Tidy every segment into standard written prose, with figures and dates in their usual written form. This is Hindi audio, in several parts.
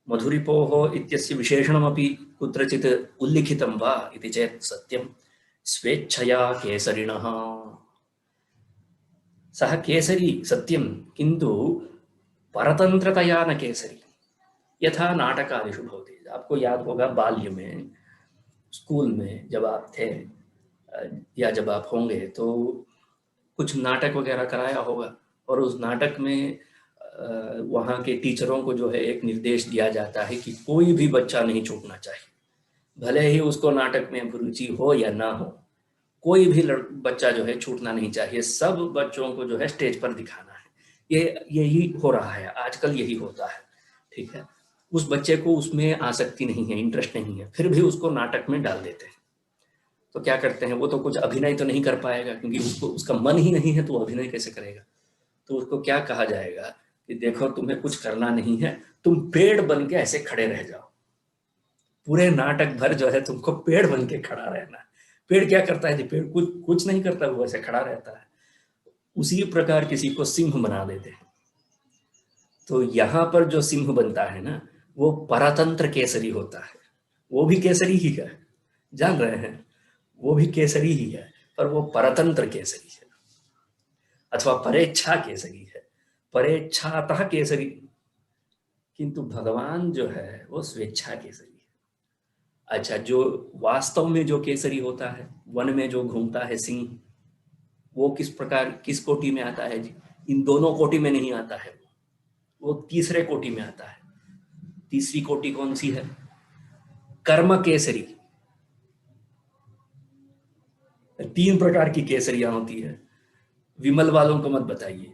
मधुरिपोः इत्यस्य विशेषणमपि कुत्रचित् उल्लिखितं वा इति चेत् सत्यं। स्वेच्छया केसरिणः, सः केसरी सत्यं, किन्तु परतंत्रतया न केसरी, यथा नाटकादिषु भवति। आपको याद होगा बाल्य में, स्कूल में जब आप थे या जब आप होंगे तो कुछ नाटक वगैरह कराया होगा, और उस नाटक में वहाँ के टीचरों को जो है एक निर्देश दिया जाता है कि कोई भी बच्चा नहीं छूटना चाहिए, भले ही उसको नाटक में रुचि हो या ना हो, कोई भी बच्चा जो है छूटना नहीं चाहिए, सब बच्चों को जो है स्टेज पर दिखाना है। यही हो रहा है आजकल, यही होता है, ठीक है। उस बच्चे को उसमें आसक्ति नहीं है, इंटरेस्ट नहीं है, फिर भी उसको नाटक में डाल देते हैं। तो क्या करते हैं, वो तो कुछ अभिनय तो नहीं कर पाएगा, क्योंकि उसको उसका मन ही नहीं है, तो अभिनय कैसे करेगा। तो उसको क्या कहा जाएगा कि देखो तुम्हें कुछ करना नहीं है, तुम पेड़ बन के ऐसे खड़े रह जाओ, पूरे नाटक भर जो है तुमको पेड़ बन के खड़ा रहना है। पेड़ क्या करता है जी, पेड़ कुछ कुछ नहीं करता, वो ऐसे खड़ा रहता है। उसी प्रकार किसी को सिंह बना देते हैं। तो यहाँ पर जो सिंह बनता है ना, वो परतंत्र केसरी होता है। वो भी केसरी ही है, जान रहे हैं, वो भी केसरी ही है, पर वो परतंत्र केसरी है, अथवा परेच्छा केसरी है, परेच्छातः केसरी। किंतु भगवान जो है वो स्वेच्छा केसरी है। अच्छा, जो वास्तव में जो केसरी होता है, वन में जो घूमता है सिंह, वो किस प्रकार, किस कोटि में आता है जी? इन दोनों कोटि में नहीं आता है, वो तीसरे कोटि में आता है। तीसरी कोटि कौन सी है? कर्म केसरी। 3 प्रकार की केसरियां होती है, विमल वालों को मत बताइए।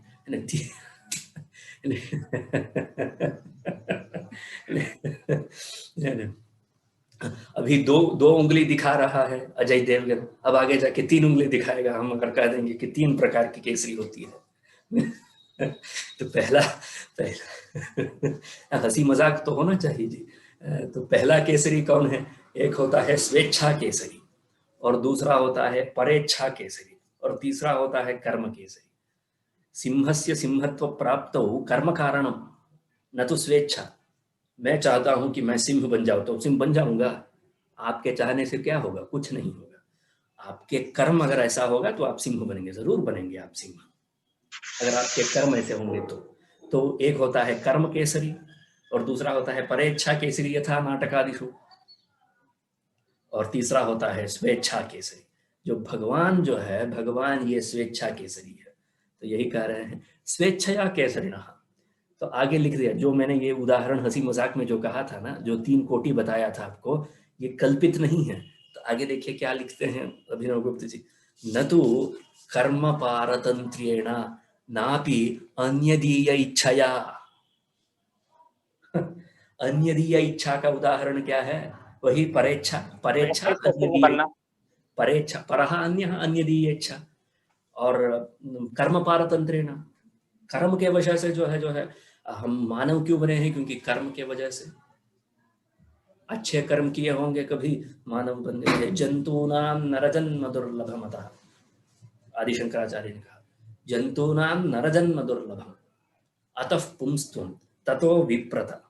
अभी दो दो उंगली दिखा रहा है अजय देवगन, अब आगे जाके 3 उंगली दिखाएगा, हम अगर कह देंगे कि 3 प्रकार की केसरी होती है। तो पहला पहला हंसी मजाक तो होना चाहिए जी। तो पहला केसरी कौन है? एक होता है स्वेच्छा केसरी, और दूसरा होता है परेच्छा केसरी, और तीसरा होता है कर्म केसरी। सिंहस्य सिंहत्व प्राप्त कर्म कारणम, न तो स्वेच्छा। मैं चाहता हूं कि मैं सिंह बन जाऊं तो सिंह बन जाऊंगा, आपके चाहने से क्या होगा? कुछ नहीं होगा। आपके कर्म अगर ऐसा होगा तो आप सिंह बनेंगे, जरूर बनेंगे आप सिंह, अगर आपके कर्म ऐसे होंगे तो एक होता है कर्म केसरी, और दूसरा होता है परेच्छा केसरी यथा नाटकादिषु, और तीसरा होता है स्वेच्छा केसरी। जो भगवान जो है, भगवान ये स्वेच्छा केसरी है। तो यही कह रहे हैं स्वेच्छया केसरिणः। तो आगे लिख दिया, जो मैंने ये उदाहरण हंसी मजाक में जो कहा था ना, जो 3 कोटि बताया था आपको, ये कल्पित नहीं है। तो आगे देखिए क्या लिखते हैं अभिनव गुप्त जी, न तो कर्म पारतंत्र्येण नापि अन्यदीय इच्छया। अन्यदीय इच्छा का उदाहरण क्या है? वही परेच्छा, परेच्छा अन्यदीय, करना। परेच्छा परः अन्यः अन्यदीय इच्छा, और कर्म पारतंत्रेण, कर्म के वजह से जो है हम मानव क्यों बने हैं? क्योंकि कर्म के वजह से अच्छे कर्म किए होंगे कभी मानव बन गए। जंतूनाम नरजन्म दुर्लभमतः, आदि शंकराचार्य ने कहा, जंतूनाम नरजन्म दुर्लभम अतः पुंस्त्वं ततो विप्रता,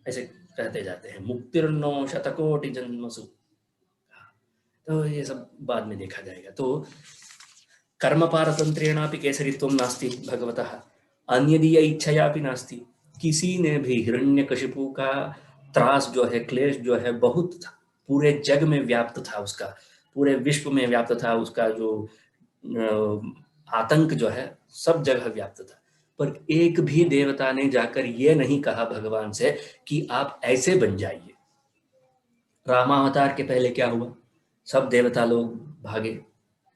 ऐसे कहते जाते हैं, मुक्तिर्नो शतकोटि जन्मसु। तो ये सब बाद में देखा जाएगा। तो कर्म पारतंत्रेणापि केसरित्वं नास्ति भगवतः, अन्यदीय इच्छयापि नास्ति। किसी ने भी हिरण्यकशिपु का त्रास जो है, क्लेश जो है बहुत था, पूरे जग में व्याप्त था उसका, पूरे विश्व में व्याप्त था उसका, जो आतंक जो है सब जगह व्याप्त था। पर एक भी देवता ने जाकर ये नहीं कहा भगवान से कि आप ऐसे बन जाइए। रामावतार के पहले क्या हुआ? सब देवता लोग भागे,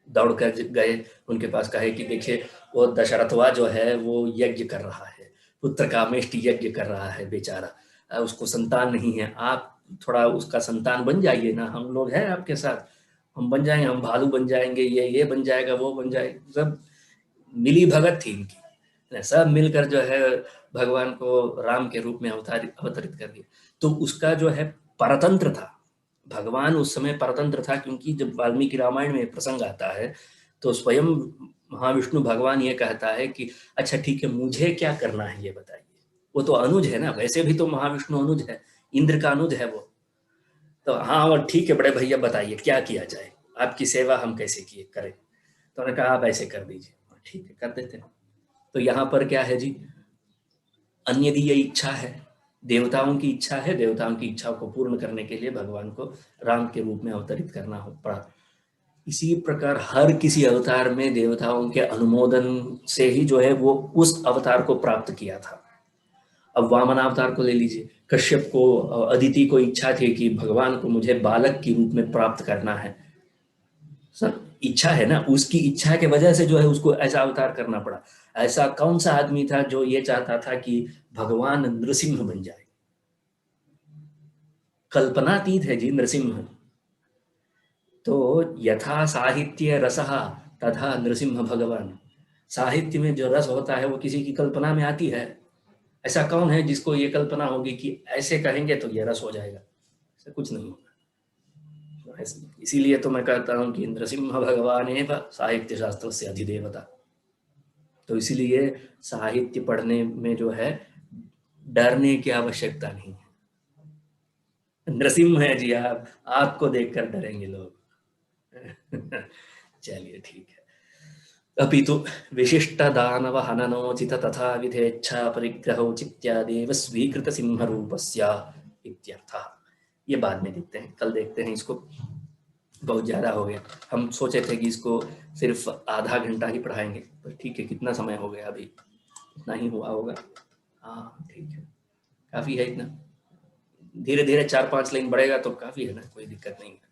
दौड़ कर गए उनके पास, कहे कि देखिए वो दशरथवा जो है वो यज्ञ कर रहा है, पुत्र कामेष्टि यज्ञ कर रहा है बेचारा, उसको संतान नहीं है, आप थोड़ा उसका संतान बन जाइए ना, हम लोग हैं आपके साथ, हम बन जाएंगे, हम भालू बन जाएंगे, ये बन जाएगा, वो बन जाएगा। सब मिली भगत थी इनकी, सब मिलकर जो है भगवान को राम के रूप में अवतरित कर दिया। तो उसका जो है परतंत्र था, भगवान उस समय परतंत्र था, क्योंकि जब वाल्मीकि रामायण में प्रसंग आता है तो स्वयं महाविष्णु भगवान ये कहता है कि अच्छा ठीक है, मुझे क्या करना है ये बताइए। वो तो अनुज है ना, वैसे भी तो महाविष्णु अनुज है, इंद्र का अनुज है वो। तो हाँ और ठीक है बड़े भैया, बताइए क्या किया जाए, आपकी सेवा हम कैसे किए करें। तो उन्होंने कहा आप ऐसे कर दीजिए, ठीक है कर देते हैं। तो यहाँ पर क्या है जी, अन्य दी ये इच्छा है, देवताओं की इच्छा है, देवताओं की इच्छा को पूर्ण करने के लिए भगवान को राम के रूप में अवतरित करना हो पड़ा। इसी प्रकार हर किसी अवतार में देवताओं के अनुमोदन से ही जो है वो उस अवतार को प्राप्त किया था। अब वामन अवतार को ले लीजिए, कश्यप को, अदिति को इच्छा थी कि भगवान को मुझे बालक के रूप में प्राप्त करना है, सर इच्छा है ना, उसकी इच्छा के वजह से जो है उसको ऐसा अवतार करना पड़ा। ऐसा कौन सा आदमी था जो ये चाहता था कि भगवान नृसिंह बन जाए? कल्पनातीत है जी नृसिंह। तो यथा साहित्य रसः तथा नृसिंह भगवान, साहित्य में जो रस होता है वो किसी की कल्पना में आती है। ऐसा कौन है जिसको ये कल्पना होगी कि ऐसे कहेंगे तो ये रस हो जाएगा? ऐसा कुछ नहीं होगा। इसीलिए तो मैं कहता हूँ कि नृसिंह भगवान एव साहित्य शास्त्र से अधिदेवता। तो इसीलिए साहित्य पढ़ने में जो है डरने की आवश्यकता नहीं है। नृसिंह है जी आप, आपको देखकर डरेंगे लोग। चलिए ठीक है। अपि तु विशिष्ट दानव हननोचित तथा विधेच्छा परिग्रहोचित्यादेव स्वीकृत सिंह रूपस्य इत्यर्थः। ये बाद में देखते हैं, कल देखते हैं इसको, बहुत ज़्यादा हो गया। हम सोचे थे कि इसको सिर्फ आधा घंटा ही पढ़ाएंगे, पर ठीक है, कितना समय हो गया, अभी इतना ही हुआ होगा। हाँ ठीक है, काफ़ी है इतना, धीरे धीरे 4-5 लाइन बढ़ेगा तो काफ़ी है ना, कोई दिक्कत नहीं है।